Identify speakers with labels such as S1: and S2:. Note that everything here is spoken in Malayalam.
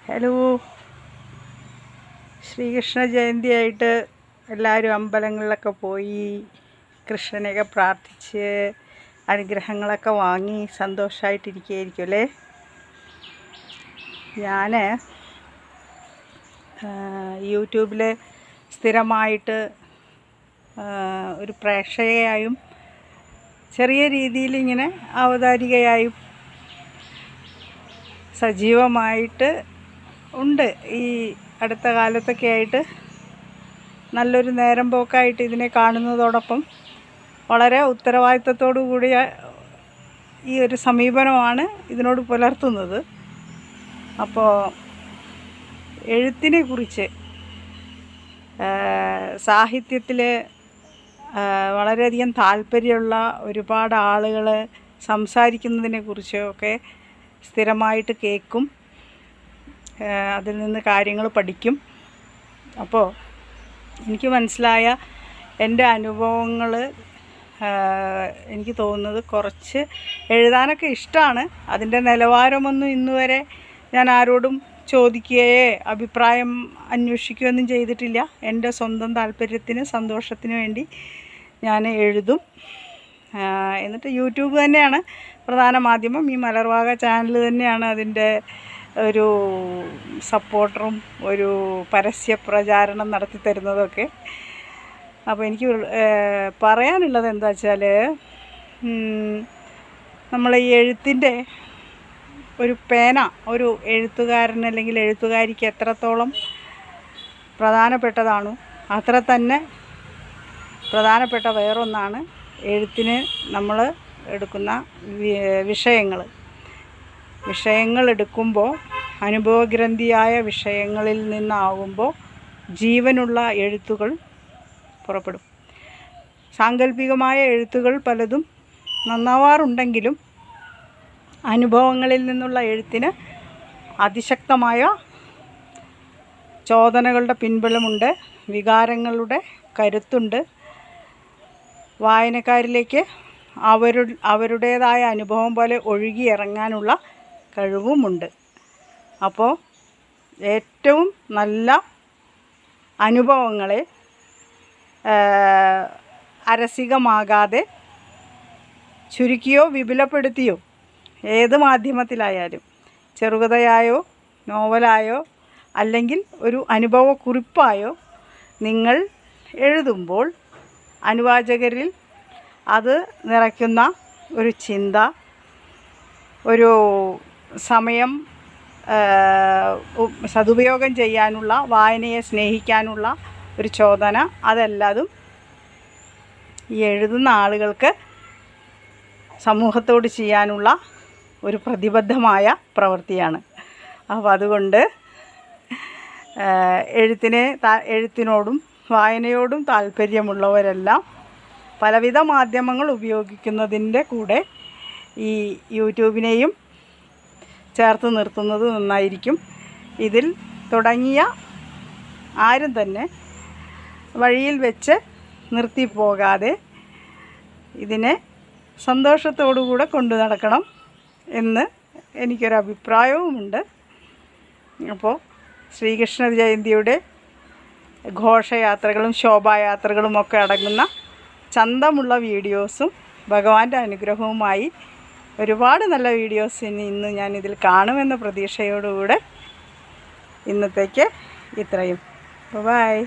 S1: ഹലോ, ശ്രീകൃഷ്ണ ജയന്തിയായിട്ട് എല്ലാവരും അമ്പലങ്ങളിലൊക്കെ പോയി കൃഷ്ണനെയൊക്കെ പ്രാർത്ഥിച്ച് അനുഗ്രഹങ്ങളൊക്കെ വാങ്ങി സന്തോഷമായിട്ടിരിക്കുകയായിരിക്കും അല്ലേ. ഞാൻ യൂട്യൂബിൽ സ്ഥിരമായിട്ട് ഒരു പ്രേക്ഷകയായും ചെറിയ രീതിയിൽ ഇങ്ങനെ അവതാരികയായും സജീവമായിട്ട് ഉണ്ട്. ഈ അടുത്ത കാലത്തൊക്കെ ആയിട്ട് നല്ലൊരു നേരം പോക്കായിട്ട് ഇതിനെ കാണുന്നതോടൊപ്പം വളരെ ഉത്തരവാദിത്തത്തോടു കൂടിയ ഈ ഒരു സമീപനമാണ് ഇതിനോട് പുലർത്തുന്നത്. അപ്പോൾ എഴുത്തിനെ കുറിച്ച് സാഹിത്യത്തിൽ വളരെയധികം താല്പര്യമുള്ള ഒരുപാട് ആളുകൾ സംസാരിക്കുന്നതിനെക്കുറിച്ചൊക്കെ സ്ഥിരമായിട്ട് കേൾക്കും, അതിൽ നിന്ന് കാര്യങ്ങൾ പഠിക്കും. അപ്പോൾ എനിക്ക് മനസ്സിലായ എൻ്റെ അനുഭവങ്ങൾ എനിക്ക് തോന്നുന്നത് കുറച്ച് എഴുതാനൊക്കെ ഇഷ്ടമാണ്. അതിൻ്റെ നിലവാരമൊന്നും ഇന്നുവരെ ഞാൻ ആരോടും ചോദിക്കുകയോ അഭിപ്രായം അന്വേഷിക്കുകയൊന്നും ചെയ്തിട്ടില്ല. എൻ്റെ സ്വന്തം താല്പര്യത്തിന് സന്തോഷത്തിന് വേണ്ടി ഞാൻ എഴുതും. എന്നിട്ട് യൂട്യൂബ് തന്നെയാണ് പ്രധാന മാധ്യമം. ഈ മലർവാക ചാനൽ തന്നെയാണ് അതിൻ്റെ ഒരു സപ്പോർട്ടറും ഒരു പരസ്യ പ്രചാരണം നടത്തി തരുന്നതൊക്കെ. അപ്പോൾ എനിക്ക് പറയാനുള്ളത് എന്താ വെച്ചാൽ, നമ്മൾ ഈ എഴുത്തിൻ്റെ ഒരു പേന ഒരു എഴുത്തുകാരൻ അല്ലെങ്കിൽ എഴുത്തുകാരിക്ക് എത്രത്തോളം പ്രധാനപ്പെട്ടതാണോ അത്ര തന്നെ പ്രധാനപ്പെട്ട വേറൊന്നാണ് എഴുത്തിന് നമ്മൾ എടുക്കുന്ന വിഷയങ്ങൾ എടുക്കുമ്പോൾ അനുഭവഗ്രന്ഥിയായ വിഷയങ്ങളിൽ നിന്നാകുമ്പോൾ ജീവനുള്ള എഴുത്തുകൾ പുറപ്പെടും. സാങ്കല്പികമായ എഴുത്തുകൾ പലതും നന്നാവാറുണ്ടെങ്കിലും അനുഭവങ്ങളിൽ നിന്നുള്ള എഴുത്തിന് അതിശക്തമായ ചോദനകളുടെ പിൻബലമുണ്ട്, വികാരങ്ങളുടെ കരുത്തുണ്ട്, വായനക്കാരിലേക്ക് അവരുടേതായ അനുഭവം പോലെ ഒഴുകിയിറങ്ങാനുള്ള കഴിവുമുണ്ട്. അപ്പോൾ ഏറ്റവും നല്ല അനുഭവങ്ങളെ അരസികമാകാതെ ചുരുക്കിയോ വിപുലപ്പെടുത്തിയോ ഏത് മാധ്യമത്തിലായാലും ചെറുകഥയായോ നോവലായോ അല്ലെങ്കിൽ ഒരു അനുഭവക്കുറിപ്പായോ നിങ്ങൾ എഴുതുമ്പോൾ അനുവാചകരിൽ അത് നിറയ്ക്കുന്ന ഒരു ചിന്ത, ഒരു സമയം സദുപയോഗം ചെയ്യാനുള്ള, വായനയെ സ്നേഹിക്കാനുള്ള ഒരു ചോദന, അതെല്ലാതും ഈ എഴുതുന്ന ആളുകൾക്ക് സമൂഹത്തോട് ചെയ്യാനുള്ള ഒരു പ്രതിബദ്ധമായ പ്രവൃത്തിയാണ്. അപ്പോൾ അതുകൊണ്ട് എഴുത്തിനോടും വായനയോടും താല്പര്യമുള്ളവരെല്ലാം പലവിധ മാധ്യമങ്ങൾ ഉപയോഗിക്കുന്നതിൻ്റെ കൂടെ ഈ യൂട്യൂബിനെയും ചേർത്ത് നിർത്തുന്നത് നന്നായിരിക്കും. ഇതിൽ തുടങ്ങിയ ആരും തന്നെ വഴിയിൽ വെച്ച് നിർത്തിപ്പോകാതെ ഇതിനെ സന്തോഷത്തോടുകൂടെ കൊണ്ടു നടക്കണം എന്ന് എനിക്കൊരഭിപ്രായവുമുണ്ട്. അപ്പോൾ ശ്രീകൃഷ്ണ ജയന്തിയുടെ ഘോഷയാത്രകളും ശോഭായാത്രകളും ഒക്കെ അടങ്ങുന്ന ചന്തമുള്ള വീഡിയോസും ഭഗവാന്റെ അനുഗ്രഹവുമായി ഒരുപാട് നല്ല വീഡിയോസ് ഇന്ന് ഞാനിതിൽ കാണുമെന്ന പ്രതീക്ഷയോടുകൂടെ ഇന്നത്തേക്ക് ഇത്രയും. ബൈ.